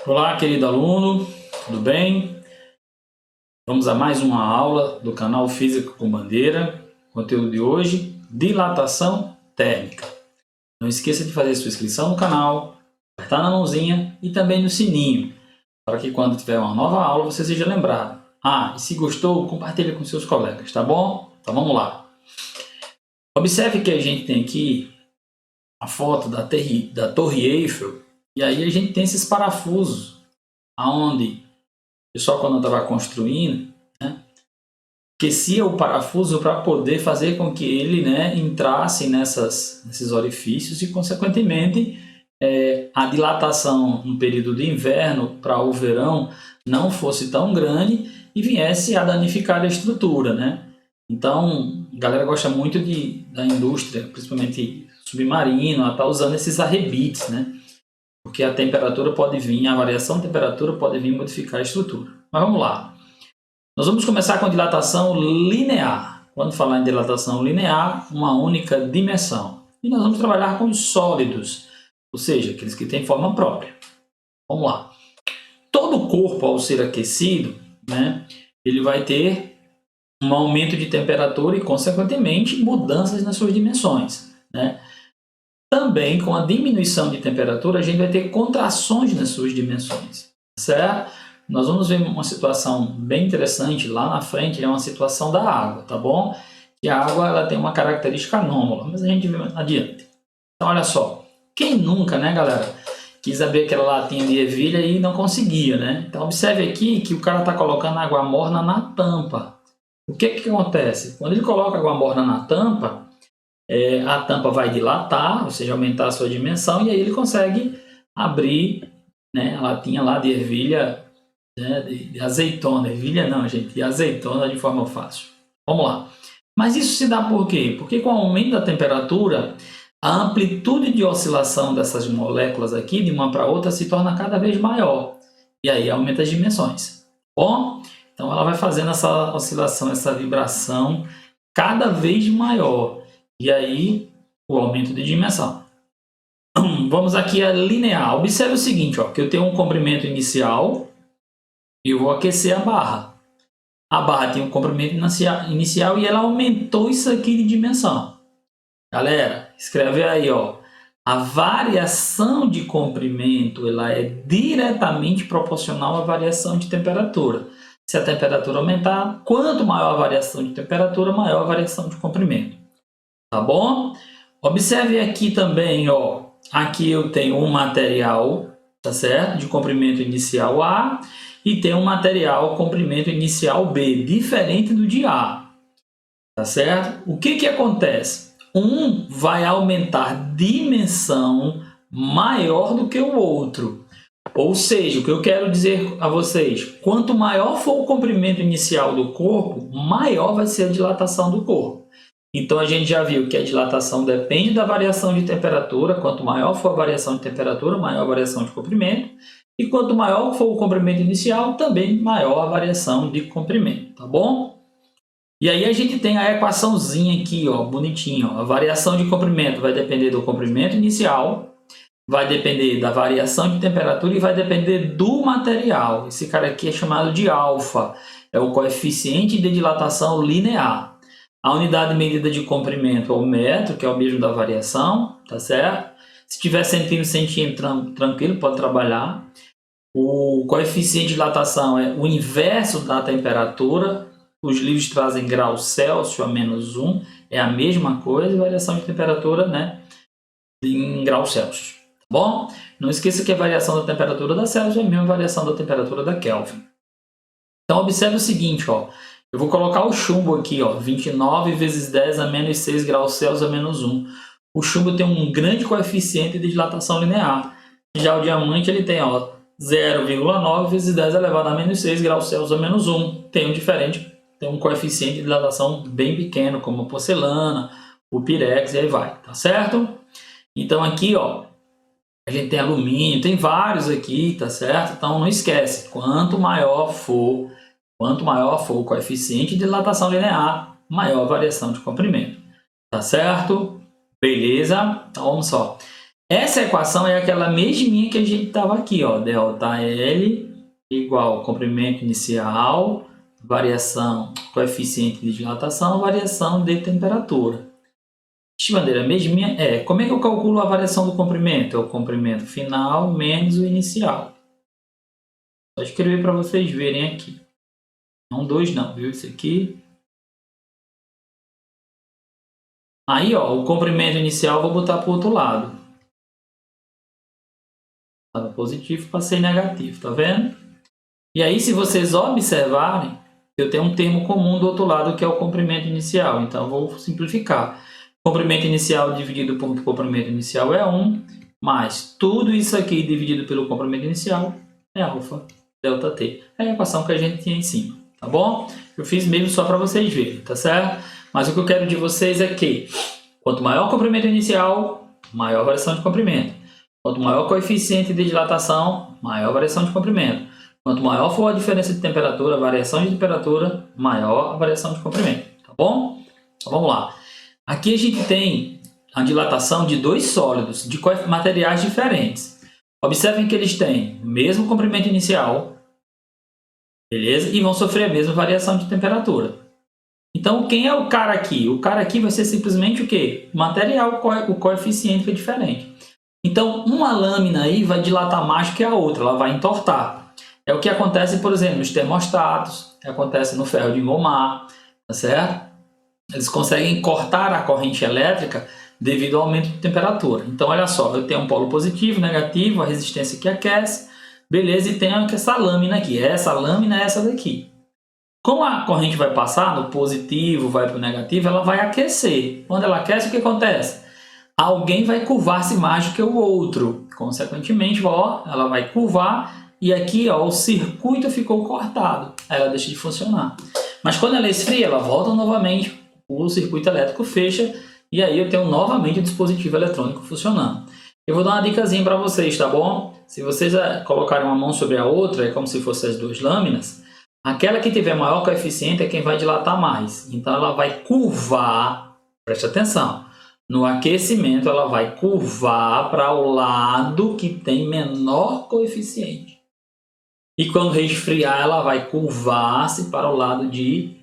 Olá, querido aluno, tudo bem? Vamos a mais uma aula do canal Física com Bandeira. Conteúdo de hoje, dilatação térmica. Não esqueça de fazer sua inscrição no canal, apertar na mãozinha e também no sininho, para que quando tiver uma nova aula você seja lembrado. E se gostou, compartilhe com seus colegas, tá bom? Então vamos lá. Observe que a gente tem aqui a foto da Torre Eiffel, e aí a gente tem esses parafusos, aonde o pessoal, quando estava construindo, aquecia o parafuso para poder fazer com que ele entrasse nesses orifícios e, consequentemente, a dilatação no período de inverno para o verão não fosse tão grande e viesse a danificar a estrutura, Então, a galera gosta muito da indústria, principalmente submarino, está usando esses arrebites, Porque a temperatura pode vir, a variação de temperatura pode vir modificar a estrutura. Mas vamos lá. Nós vamos começar com dilatação linear. Quando falar em dilatação linear, uma única dimensão. E nós vamos trabalhar com os sólidos, ou seja, aqueles que têm forma própria. Vamos lá. Todo corpo, ao ser aquecido, ele vai ter um aumento de temperatura e, consequentemente, mudanças nas suas dimensões. Também, com a diminuição de temperatura, a gente vai ter contrações nas suas dimensões, certo? Nós vamos ver uma situação bem interessante lá na frente, é uma situação da água, tá bom? E a água ela tem uma característica anômala, mas a gente vê adiante. Então, olha só, quem nunca, galera, quis abrir aquela latinha de ervilha e não conseguia, Então, observe aqui que o cara está colocando água morna na tampa. O que acontece? Quando ele coloca água morna na tampa, a tampa vai dilatar, ou seja, aumentar a sua dimensão, e aí ele consegue abrir a latinha lá de ervilha, de azeitona. Ervilha não, gente, de azeitona de forma fácil. Vamos lá. Mas isso se dá por quê? Porque com o aumento da temperatura, a amplitude de oscilação dessas moléculas aqui, de uma para outra, se torna cada vez maior. E aí aumenta as dimensões. Bom, então ela vai fazendo essa oscilação, essa vibração cada vez maior. E aí, o aumento de dimensão. Vamos aqui a linear. Observe o seguinte, que eu tenho um comprimento inicial e eu vou aquecer a barra. A barra tem um comprimento inicial e ela aumentou isso aqui de dimensão. Galera, escreve aí, a variação de comprimento ela é diretamente proporcional à variação de temperatura. Se a temperatura aumentar, quanto maior a variação de temperatura, maior a variação de comprimento. Tá bom? Observe aqui também, aqui eu tenho um material, tá certo? De comprimento inicial A e tem um material comprimento inicial B, diferente do de A, tá certo? O que acontece? Um vai aumentar dimensão maior do que o outro. Ou seja, o que eu quero dizer a vocês, quanto maior for o comprimento inicial do corpo, maior vai ser a dilatação do corpo. Então, a gente já viu que a dilatação depende da variação de temperatura. Quanto maior for a variação de temperatura, maior a variação de comprimento. E quanto maior for o comprimento inicial, também maior a variação de comprimento, tá bom? E aí a gente tem a equaçãozinha aqui, bonitinha. A variação de comprimento vai depender do comprimento inicial, vai depender da variação de temperatura e vai depender do material. Esse cara aqui é chamado de alfa, é o coeficiente de dilatação linear. A unidade de medida de comprimento é o metro, que é o mesmo da variação, tá certo? Se tiver centímetro, tranquilo, pode trabalhar. O coeficiente de dilatação é o inverso da temperatura. Os livros trazem grau Celsius a -1, é a mesma coisa, e variação de temperatura, em grau Celsius. Tá bom? Não esqueça que a variação da temperatura da Celsius é a mesma variação da temperatura da Kelvin. Então, observe o seguinte, eu vou colocar o chumbo aqui, 29 vezes 10 a menos 6 graus Celsius a -1. O chumbo tem um grande coeficiente de dilatação linear. Já o diamante ele tem 0,9 vezes 10 elevado a menos 6 graus Celsius a -1. Tem um coeficiente de dilatação bem pequeno, como a porcelana, o pirex e aí vai, tá certo? Então aqui, a gente tem alumínio, tem vários aqui, tá certo? Então não esquece, quanto maior for o coeficiente de dilatação linear, maior a variação de comprimento. Tá certo? Beleza? Então vamos só. Essa equação é aquela mesminha que a gente estava aqui, ó, ΔL igual ao comprimento inicial, variação, coeficiente de dilatação, variação de temperatura. Bandeira, mesminha é, como é que eu calculo a variação do comprimento? É o comprimento final menos o inicial. Vou escrever para vocês verem aqui. Não 2 não, viu? Isso aqui. Aí, ó, o comprimento inicial eu vou botar para o outro lado. Estava positivo, passei negativo, tá vendo? E aí, se vocês observarem, eu tenho um termo comum do outro lado, que é o comprimento inicial. Então, eu vou simplificar. Comprimento inicial dividido por comprimento inicial é 1, mais tudo isso aqui dividido pelo comprimento inicial é alfa delta t. É a equação que a gente tinha em cima, tá bom? Eu fiz mesmo só para vocês verem, tá certo? Mas o que eu quero de vocês é que, quanto maior o comprimento inicial, maior a variação de comprimento. Quanto maior o coeficiente de dilatação, maior a variação de comprimento. Quanto maior for a diferença de temperatura, a variação de temperatura, maior a variação de comprimento, tá bom? Então vamos lá. Aqui a gente tem a dilatação de dois sólidos de materiais diferentes. Observem que eles têm o mesmo comprimento inicial, beleza? E vão sofrer a mesma variação de temperatura. Então, quem é o cara aqui? O cara aqui vai ser simplesmente o quê? O material, o coeficiente que é diferente. Então, uma lâmina aí vai dilatar mais que a outra, ela vai entortar. É o que acontece, por exemplo, nos termostatos, acontece no ferro de engomar, tá certo? Eles conseguem cortar a corrente elétrica devido ao aumento de temperatura. Então, olha só, eu tenho um polo positivo, negativo, a resistência que aquece, beleza, e tenho essa lâmina aqui. Essa lâmina é essa daqui. Como a corrente vai passar no positivo, vai para o negativo, ela vai aquecer. Quando ela aquece, o que acontece? Alguém vai curvar-se mais do que o outro. Consequentemente, ó, ela vai curvar e aqui ó, o circuito ficou cortado. Aí ela deixa de funcionar. Mas quando ela esfria, ela volta novamente, o circuito elétrico fecha e aí eu tenho novamente o dispositivo eletrônico funcionando. Eu vou dar uma dicasinha para vocês, tá bom? Se vocês colocarem uma mão sobre a outra, é como se fossem as duas lâminas, aquela que tiver maior coeficiente é quem vai dilatar mais. Então ela vai curvar, preste atenção, no aquecimento ela vai curvar para o lado que tem menor coeficiente. E quando resfriar ela vai curvar-se para o lado de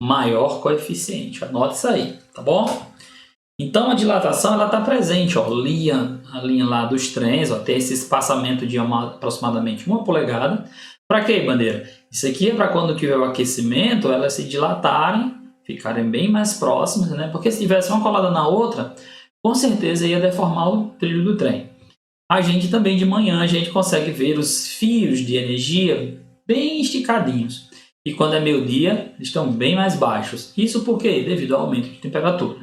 maior coeficiente. Anote isso aí, tá bom? Então a dilatação ela está presente, ó, a linha lá dos trens, ó, tem esse espaçamento de aproximadamente 1 polegada. Para quê, bandeira? Isso aqui é para quando tiver o aquecimento, elas se dilatarem, ficarem bem mais próximas, né? Porque se tivesse uma colada na outra, com certeza ia deformar o trilho do trem. A gente também de manhã a gente consegue ver os fios de energia bem esticadinhos. E quando é meio-dia, eles estão bem mais baixos. Isso por quê? Devido ao aumento de temperatura.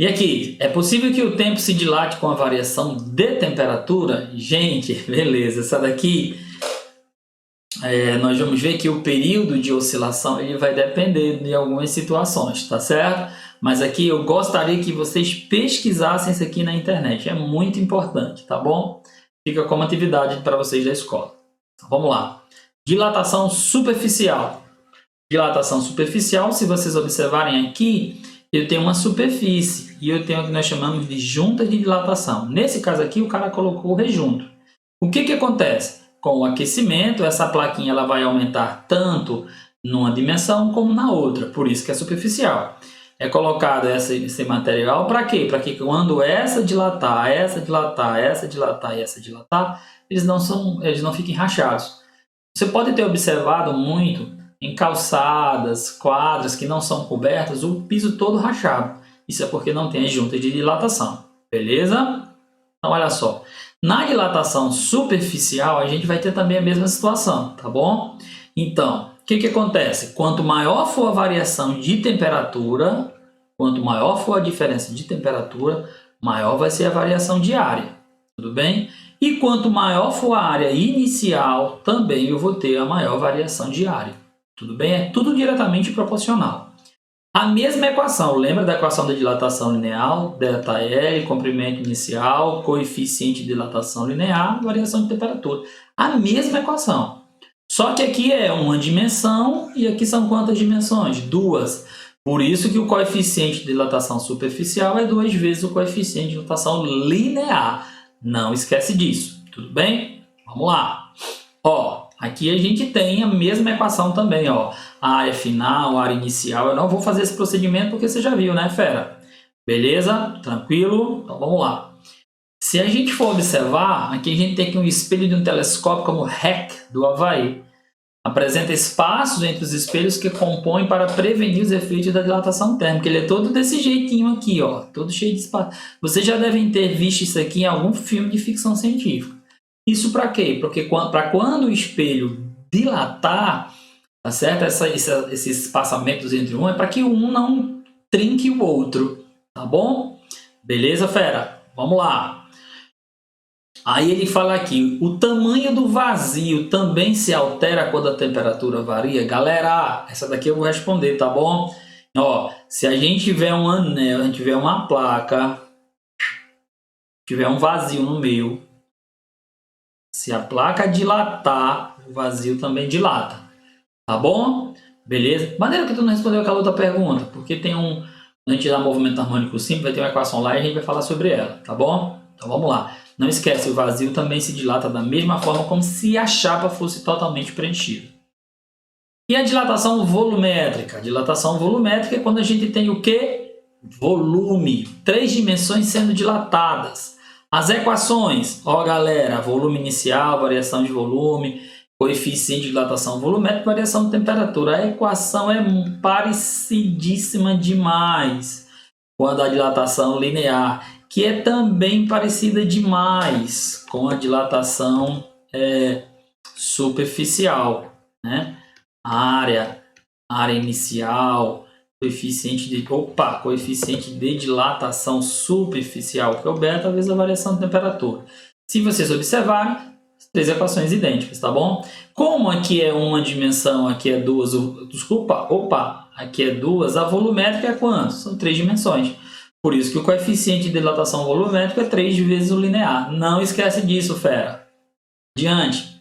E aqui, é possível que o tempo se dilate com a variação de temperatura? Gente, beleza, essa daqui, nós vamos ver que o período de oscilação ele vai depender de algumas situações, tá certo? Mas aqui eu gostaria que vocês pesquisassem isso aqui na internet, é muito importante, tá bom? Fica como atividade para vocês da escola. Então, vamos lá. Dilatação superficial. Dilatação superficial, se vocês observarem aqui, eu tenho uma superfície e eu tenho o que nós chamamos de juntas de dilatação. Nesse caso aqui, o cara colocou o rejunto. O que acontece? Com o aquecimento, essa plaquinha ela vai aumentar tanto numa dimensão como na outra, por isso que é superficial. É colocado esse material para quê? Para que quando essa dilatar, essa dilatar, essa dilatar e essa dilatar, eles não fiquem rachados. Você pode ter observado muito em calçadas, quadras que não são cobertas, o piso todo rachado. Isso é porque não tem as juntas de dilatação, beleza? Então olha só, na dilatação superficial a gente vai ter também a mesma situação, tá bom? Então, o que acontece? Quanto maior for a variação de temperatura, quanto maior for a diferença de temperatura, maior vai ser a variação de área, tudo bem? E quanto maior for a área inicial, também eu vou ter a maior variação de área, tudo bem? É tudo diretamente proporcional. A mesma equação, lembra da equação da dilatação linear, ΔL, comprimento inicial, coeficiente de dilatação linear, variação de temperatura. A mesma equação. Só que aqui é uma dimensão e aqui são quantas dimensões? Duas. Por isso que o coeficiente de dilatação superficial é 2 vezes o coeficiente de dilatação linear. Não esquece disso, tudo bem? Vamos lá. Ó, aqui a gente tem a mesma equação também, ó. A área final, a área inicial. Eu não vou fazer esse procedimento porque você já viu, né, fera? Beleza? Tranquilo? Então vamos lá. Se a gente for observar, aqui a gente tem aqui um espelho de um telescópio como o REC do Havaí. Apresenta espaços entre os espelhos que compõem para prevenir os efeitos da dilatação térmica. Ele é todo desse jeitinho aqui, ó, todo cheio de espaço. Vocês já devem ter visto isso aqui em algum filme de ficção científica. Isso para quê? Porque para quando o espelho dilatar, tá certo? Esses espaçamentos entre um é para que um não trinque o outro, tá bom? Beleza, fera? Vamos lá. Aí ele fala aqui, o tamanho do vazio também se altera quando a temperatura varia? Galera, essa daqui eu vou responder, tá bom? Ó, se a gente tiver um anel, a gente tiver uma placa, tiver um vazio no meio, se a placa dilatar, o vazio também dilata, tá bom? Beleza? Maneira que tu não respondeu aquela outra pergunta, porque tem a gente dá movimento harmônico simples, vai ter uma equação lá e a gente vai falar sobre ela, tá bom? Então vamos lá. Não esquece, o vazio também se dilata da mesma forma como se a chapa fosse totalmente preenchida. E a dilatação volumétrica? A dilatação volumétrica é quando a gente tem o quê? Volume. 3 dimensões sendo dilatadas. As equações, ó galera, volume inicial, variação de volume, coeficiente de dilatação volumétrica, variação de temperatura. A equação é parecidíssima demais quando a dilatação linear, que é também parecida demais com a dilatação superficial, né? Área inicial, coeficiente de dilatação superficial, que é o beta vezes a variação de temperatura. Se vocês observarem, 3 equações idênticas, tá bom? Como aqui é uma dimensão, aqui é duas, aqui é duas, a volumétrica é quanto? São 3 dimensões. Por isso que o coeficiente de dilatação volumétrica é 3 vezes o linear. Não esquece disso, fera. Adiante.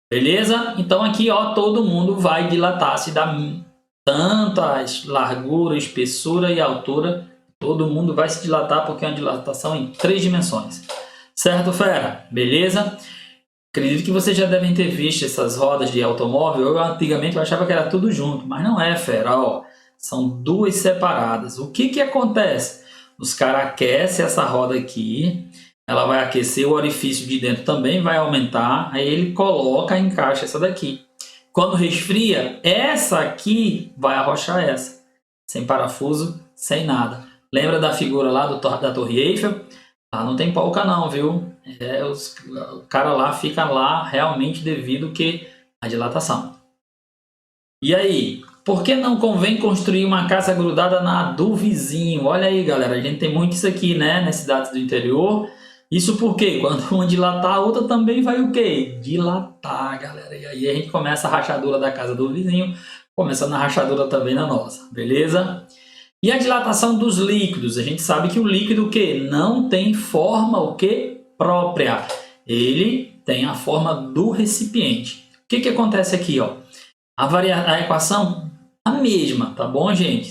Beleza? Então aqui, ó, todo mundo vai dilatar. Se dá tanto a largura, espessura e altura, todo mundo vai se dilatar porque é uma dilatação em 3 dimensões. Certo, fera? Beleza? Acredito que vocês já devem ter visto essas rodas de automóvel. Eu antigamente eu achava que era tudo junto, mas não é, fera. Ó, são 2 separadas. O que acontece? Os caras aquecem essa roda aqui, ela vai aquecer, o orifício de dentro também vai aumentar, aí ele coloca, encaixa essa daqui. Quando resfria, essa aqui vai arrochar essa, sem parafuso, sem nada. Lembra da figura lá da Torre Eiffel? Lá não tem polca não, viu? O cara lá fica lá realmente devido que a dilatação. E aí? Por que não convém construir uma casa grudada na do vizinho? Olha aí, galera, a gente tem muito isso aqui, né, nas cidades do interior. Isso porque quando uma dilatar, a outra também vai o quê? Dilatar, galera. E aí a gente começa a rachadura da casa do vizinho, começando a rachadura também na nossa, beleza? E a dilatação dos líquidos? A gente sabe que o líquido o quê? Não tem forma o quê? Própria. Ele tem a forma do recipiente. O que acontece aqui, ó? A equação a mesma, tá bom, gente?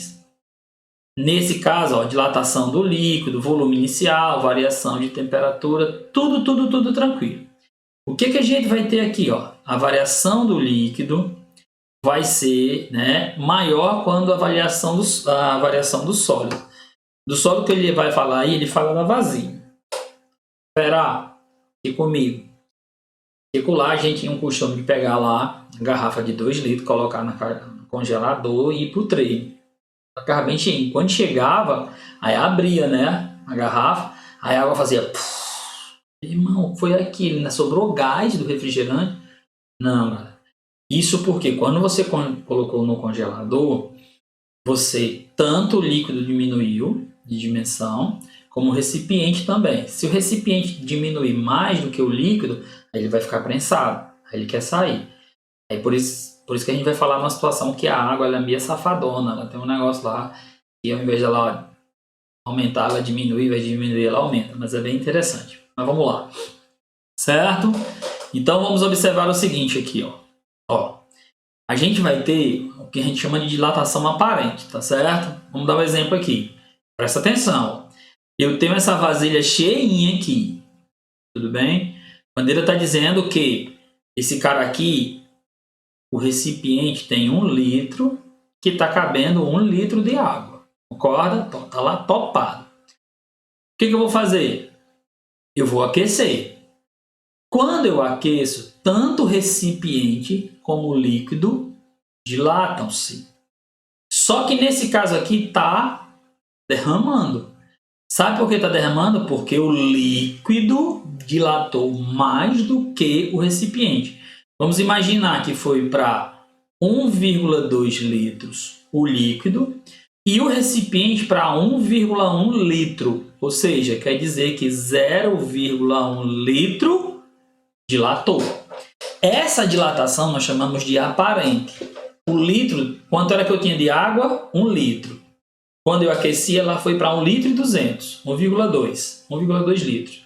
Nesse caso, ó, dilatação do líquido, volume inicial, variação de temperatura, tudo tranquilo. O que a gente vai ter aqui, ó? A variação do líquido vai ser, né, maior quando a variação do sólido. Do sólido que ele vai falar aí, ele fala da vazio. Espera aqui comigo. Lá a gente tinha um costume de pegar lá uma garrafa de 2 litros, colocar no congelador e ir pro treino. Ficava bem cheinho. Quando chegava, aí abria, né, a garrafa, aí a água fazia... Irmão, foi aquilo, né? Sobrou gás do refrigerante? Não, galera. Isso porque quando você colocou no congelador, tanto o líquido diminuiu de dimensão, como o recipiente também. Se o recipiente diminuir mais do que o líquido, aí ele vai ficar prensado, aí ele quer sair. Aí por isso que a gente vai falar numa situação que a água ela é meio safadona, ela tem um negócio lá e ao invés dela aumentar, ela diminui, vai diminuir, ela aumenta, mas é bem interessante. Mas vamos lá, certo? Então vamos observar o seguinte aqui, ó. a gente vai ter o que a gente chama de dilatação aparente, tá certo? Vamos dar um exemplo aqui. Presta atenção. Eu tenho essa vasilha cheinha aqui, tudo bem? A bandeira está dizendo que esse cara aqui, o recipiente tem 1 litro, que está cabendo 1 litro de água. Concorda? Está lá topado. O que eu vou fazer? Eu vou aquecer. Quando eu aqueço, tanto o recipiente como o líquido dilatam-se. Só que nesse caso aqui está derramando. Sabe por que está derramando? Porque o líquido dilatou mais do que o recipiente. Vamos imaginar que foi para 1,2 litros o líquido e o recipiente para 1,1 litro. Ou seja, quer dizer que 0,1 litro dilatou. Essa dilatação nós chamamos de aparente. O litro, quanto era que eu tinha de água? 1 litro. Quando eu aqueci, ela foi para 1,2 litro, 1,2 litros.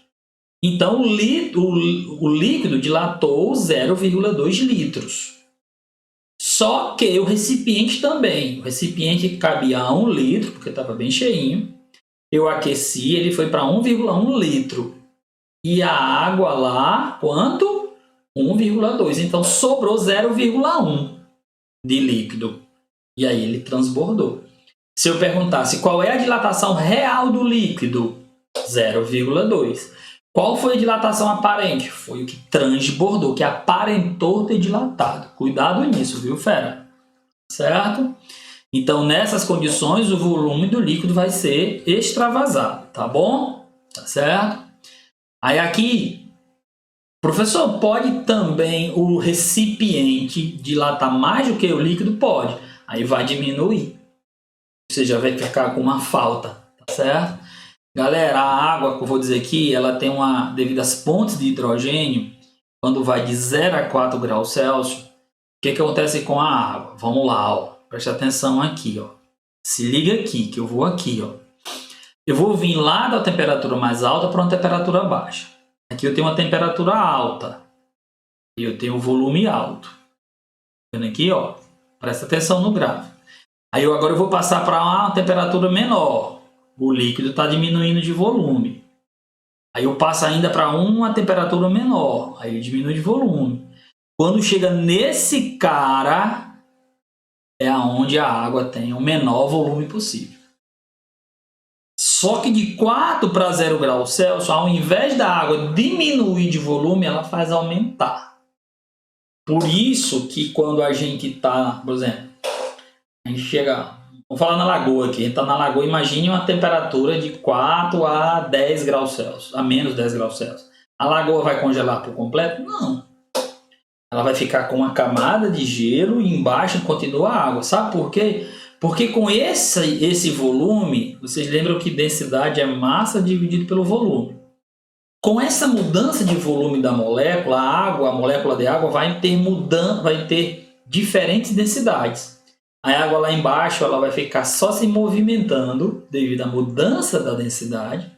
Então, o líquido dilatou 0,2 litros. Só que o recipiente também. O recipiente cabia a 1 litro, porque estava bem cheinho. Eu aqueci, ele foi para 1,1 litro. E a água lá, quanto? 1,2. Então, sobrou 0,1 de líquido. E aí ele transbordou. Se eu perguntasse qual é a dilatação real do líquido, 0,2. Qual foi a dilatação aparente? Foi o que transbordou, que aparentou ter dilatado. Cuidado nisso, viu, fera? Certo? Então, nessas condições, o volume do líquido vai ser extravasado, tá bom? Tá certo? Aí aqui, professor, pode também o recipiente dilatar mais do que o líquido? Pode. Aí vai diminuir. Você já vai ficar com uma falta, tá certo? Galera, a água que eu vou dizer aqui, ela tem devido às pontes de hidrogênio, quando vai de 0 a 4 graus Celsius, o que acontece com a água? Vamos lá, ó. Preste atenção aqui, ó. Se liga aqui, que eu vou aqui, ó. Eu vou vir lá da temperatura mais alta para uma temperatura baixa. Aqui eu tenho uma temperatura alta e eu tenho um volume alto. Vendo aqui, ó. Presta atenção no gráfico. Aí agora eu vou passar para uma temperatura menor. O líquido está diminuindo de volume. Aí eu passo ainda para uma temperatura menor. Aí ele diminui de volume. Quando chega nesse cara, é onde a água tem o menor volume possível. Só que de 4 para 0 graus Celsius, ao invés da água diminuir de volume, ela faz aumentar. Por isso que quando a gente está, por exemplo, a gente chega, vamos falar na lagoa aqui, a gente está na lagoa, imagine uma temperatura de 4 a 10 graus Celsius, a menos 10 graus Celsius. A lagoa vai congelar por completo? Não. Ela vai ficar com uma camada de gelo e embaixo continua a água. Sabe por quê? Porque com esse volume, vocês lembram que densidade é massa dividido pelo volume. Com essa mudança de volume da molécula, a molécula de água vai ter diferentes densidades. A água lá embaixo ela vai ficar só se movimentando devido à mudança da densidade,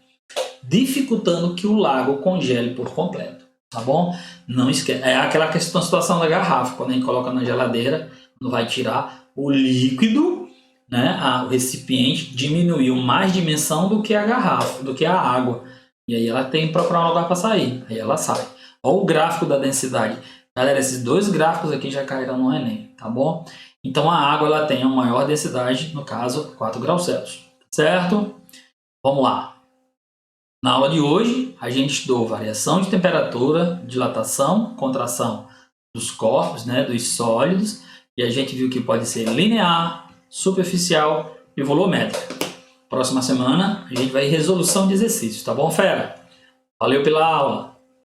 dificultando que o lago congele por completo, tá bom? Não esquece, é aquela situação da garrafa, quando a gente coloca na geladeira, não vai tirar o líquido, né? O recipiente diminuiu mais dimensão do que a garrafa, do que a água, e aí ela tem que procurar um lugar para sair, aí ela sai. Olha o gráfico da densidade. Galera, esses dois gráficos aqui já caíram no Enem, tá bom? Então a água ela tem a maior densidade, no caso 4 graus Celsius, certo? Vamos lá. Na aula de hoje a gente estudou variação de temperatura, dilatação, contração dos corpos, né, dos sólidos, e a gente viu que pode ser linear, superficial e volumétrica. Próxima semana a gente vai em resolução de exercícios, tá bom, fera? Valeu pela aula!